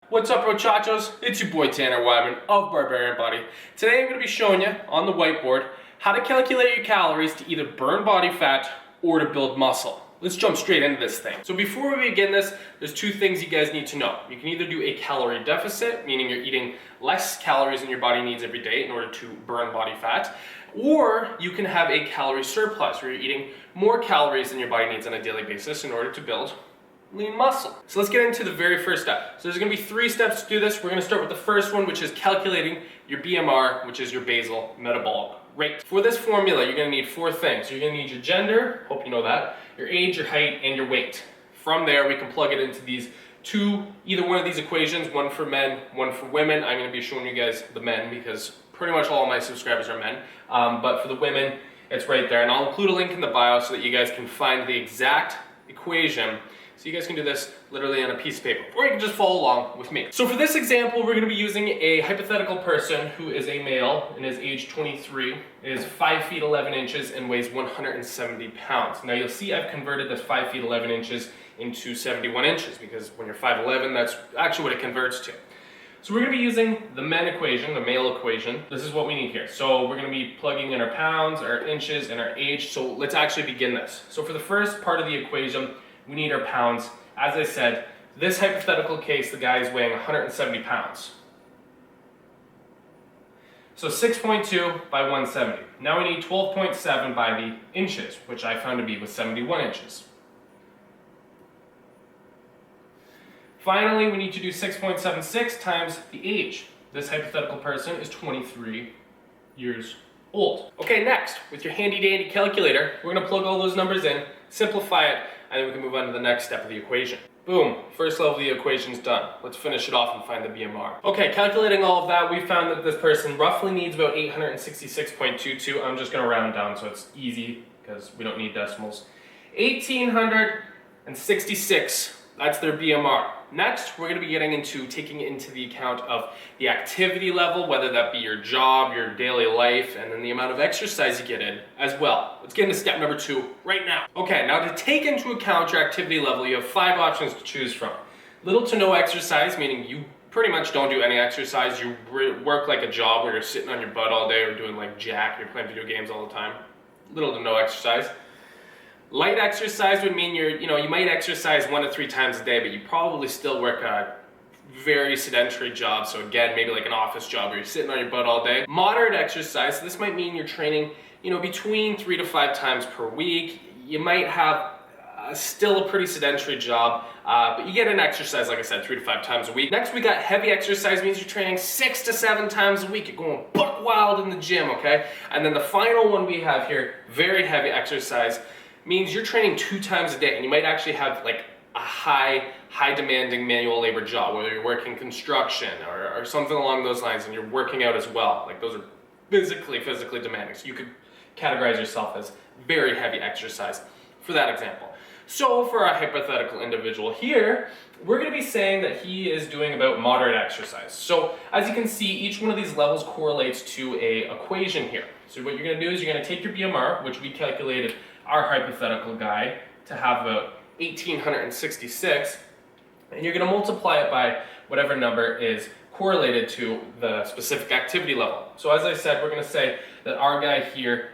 What's up, muchachos? It's your boy Tanner Wyman of Barbarian Body. Today I'm going to be showing you on the whiteboard how to calculate your calories to either burn body fat or to build muscle. Let's jump straight into this thing. So before we begin this, there's two things you guys need to know. You can either do a calorie deficit, meaning you're eating less calories than your body needs every day in order to burn body fat, or you can have a calorie surplus where you're eating more calories than your body needs on a daily basis in order to build lean muscle. So let's get into the very first step. So there's going to be 3 steps to do this. We're going to start with the first one, which is calculating your BMR, which is your basal metabolic rate. For this formula, you're going to need 4 things. You're going to need your gender, hope you know that, your age, your height, and your weight. From there, we can plug it into these either one of these equations, one for men, one for women. I'm going to be showing you guys the men because pretty much all of my subscribers are men. But for the women, it's right there. And I'll include a link in the bio so that you guys can find the exact equation. So you guys can do this literally on a piece of paper, or you can just follow along with me. So for this example, we're going to be using a hypothetical person who is a male and is age 23, is 5 feet 11 inches and weighs 170 pounds. Now you'll see I've converted this 5 feet 11 inches into 71 inches because when you're 5'11", that's actually what it converts to. So we're going to be using the men equation, the male equation. This is what we need here. So we're going to be plugging in our pounds, our inches, and our age. So let's actually begin this. So for the first part of the equation, we need our pounds. As I said, this hypothetical case, the guy is weighing 170 pounds. So 6.2 by 170. Now we need 12.7 by the inches, which I found to be with 71 inches. Finally, we need to do 6.76 times the age. This hypothetical person is 23 years old. Okay, next, with your handy dandy calculator, we're gonna plug all those numbers in, simplify it, and then we can move on to the next step of the equation. Boom, first level of the equation's done. Let's finish it off and find the BMR. Okay, calculating all of that, we found that this person roughly needs about 866.22. I'm just gonna round down so it's easy because we don't need decimals. 1,866, that's their BMR. Next, we're going to be getting into taking into the account of the activity level, whether that be your job, your daily life, and then the amount of exercise you get in as well. Let's get into step number 2 right now. Okay, now to take into account your activity level, you have 5 options to choose from. Little to no exercise, meaning you pretty much don't do any exercise. You work like a job where you're sitting on your butt all day or doing like jack, you're playing video games all the time. Little to no exercise. Light exercise would mean you might exercise 1 to 3 times a day, but you probably still work a very sedentary job. So again, maybe like an office job where you're sitting on your butt all day. Moderate exercise, so this might mean you're training, between 3 to 5 times per week. You might have still a pretty sedentary job, but you get an exercise, like I said, 3 to 5 times a week. Next, we got heavy exercise, means you're training 6 to 7 times a week. You're going butt wild in the gym, okay? And then the final one we have here, very heavy exercise, means you're training 2 times a day, and you might actually have like a high demanding manual labor job, whether you're working construction or something along those lines, and you're working out as well. Like those are physically demanding. So you could categorize yourself as very heavy exercise for that example. So for our hypothetical individual here, we're going to be saying that he is doing about moderate exercise. So as you can see, each one of these levels correlates to a equation here. So what you're going to do is you're going to take your BMR, which we calculated our hypothetical guy to have about 1,866, and you're going to multiply it by whatever number is correlated to the specific activity level. So as I said, we're going to say that our guy here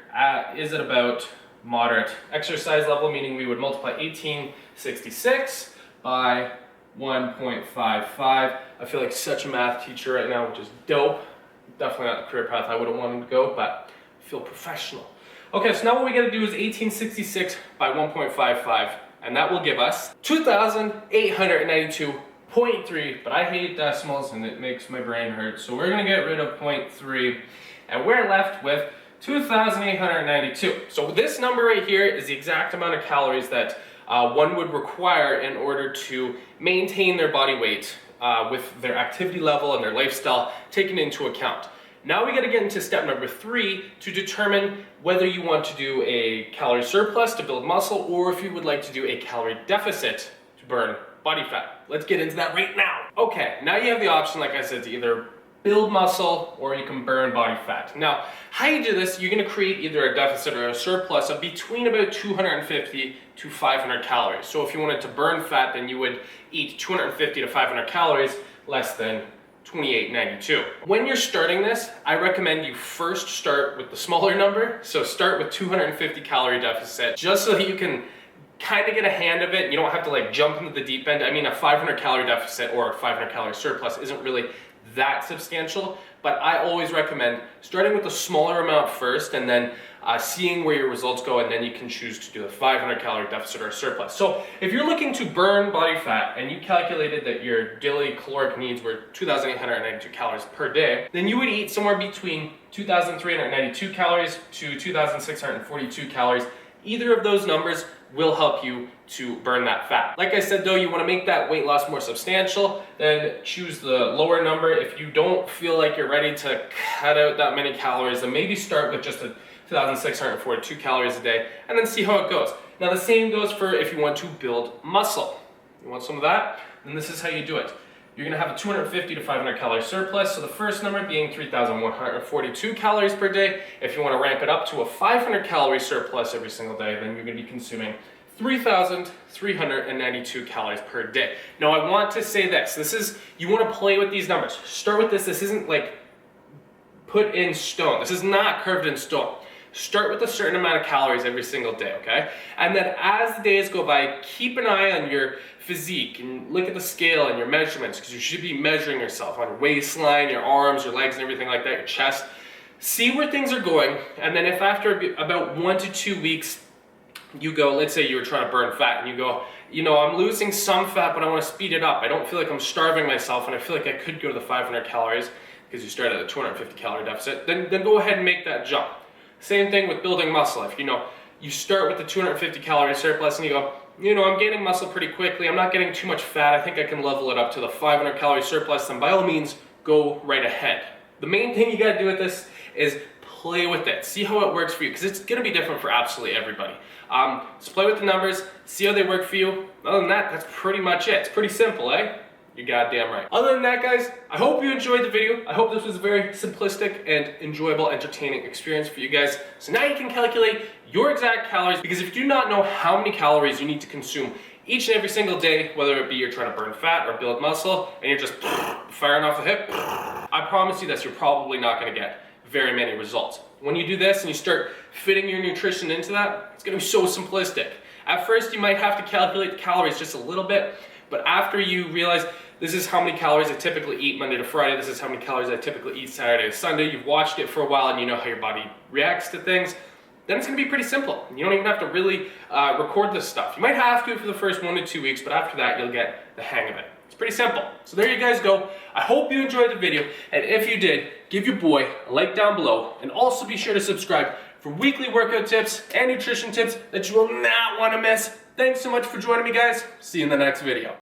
is at about moderate exercise level, meaning we would multiply 1,866 by 1.55. I feel like such a math teacher right now, which is dope. Definitely not the career path I would have wanted to go, but I feel professional. Okay, so now what we got to do is 1,866 by 1.55, and that will give us 2,892.3, but I hate decimals and it makes my brain hurt, so we're going to get rid of 0.3, and we're left with 2,892. So this number right here is the exact amount of calories that one would require in order to maintain their body weight with their activity level and their lifestyle taken into account. Now we got to get into step number 3 to determine whether you want to do a calorie surplus to build muscle or if you would like to do a calorie deficit to burn body fat. Let's get into that right now. Okay, now you have the option, like I said, to either build muscle or you can burn body fat. Now, how you do this, you're going to create either a deficit or a surplus of between about 250 to 500 calories. So if you wanted to burn fat, then you would eat 250 to 500 calories. less than 28.92. When you're starting this, I recommend you first start with the smaller number. So start with 250 calorie deficit, just so that you can kind of get a hand of it. You don't have to like jump into the deep end. I mean, a 500 calorie deficit or a 500 calorie surplus isn't really that substantial, but I always recommend starting with a smaller amount first and then seeing where your results go, and then you can choose to do a 500 calorie deficit or a surplus. So if you're looking to burn body fat and you calculated that your daily caloric needs were 2,892 calories per day, then you would eat somewhere between 2,392 calories to 2,642 calories. Either of those numbers will help you to burn that fat. Like I said though, you want to make that weight loss more substantial, then choose the lower number. If you don't feel like you're ready to cut out that many calories, then maybe start with just a 2,642 calories a day and then see how it goes. Now the same goes for if you want to build muscle. You want some of that? Then this is how you do it. You're gonna have a 250 to 500 calorie surplus. So the first number being 3,142 calories per day. If you wanna ramp it up to a 500 calorie surplus every single day, then you're gonna be consuming 3,392 calories per day. Now I want to say this, you wanna play with these numbers. Start with this isn't like put in stone. This is not curved in stone. Start with a certain amount of calories every single day, okay? And then as the days go by, keep an eye on your physique and look at the scale and your measurements, because you should be measuring yourself on your waistline, your arms, your legs, and everything like that, your chest. See where things are going, and then if after about 1 to 2 weeks, you go, let's say you were trying to burn fat, and you go, you know, I'm losing some fat, but I want to speed it up. I don't feel like I'm starving myself, and I feel like I could go to the 500 calories, because you start at a 250 calorie deficit, then go ahead and make that jump. Same thing with building muscle. If you start with the 250 calorie surplus and you go, I'm gaining muscle pretty quickly, I'm not getting too much fat, I think I can level it up to the 500 calorie surplus, then by all means, go right ahead. The main thing you gotta do with this is play with it. See how it works for you, because it's gonna be different for absolutely everybody. So play with the numbers, see how they work for you. Other than that, that's pretty much it. It's pretty simple, eh? You're goddamn right. Other than that, guys, I hope you enjoyed the video. I hope this was a very simplistic and enjoyable, entertaining experience for you guys. So now you can calculate your exact calories, because if you do not know how many calories you need to consume each and every single day, whether it be you're trying to burn fat or build muscle, and you're just firing off the hip, I promise you this, you're probably not gonna get very many results. When you do this and you start fitting your nutrition into that, it's gonna be so simplistic. At first, you might have to calculate the calories just a little bit, but after you realize this is how many calories I typically eat Monday to Friday, this is how many calories I typically eat Saturday to Sunday, you've watched it for a while and you know how your body reacts to things, then it's gonna be pretty simple. You don't even have to really record this stuff. You might have to for the first 1 to 2 weeks, but after that, you'll get the hang of it. It's pretty simple. So there you guys go. I hope you enjoyed the video, and if you did, give your boy a like down below, and also be sure to subscribe for weekly workout tips and nutrition tips that you will not wanna miss. Thanks so much for joining me, guys. See you in the next video.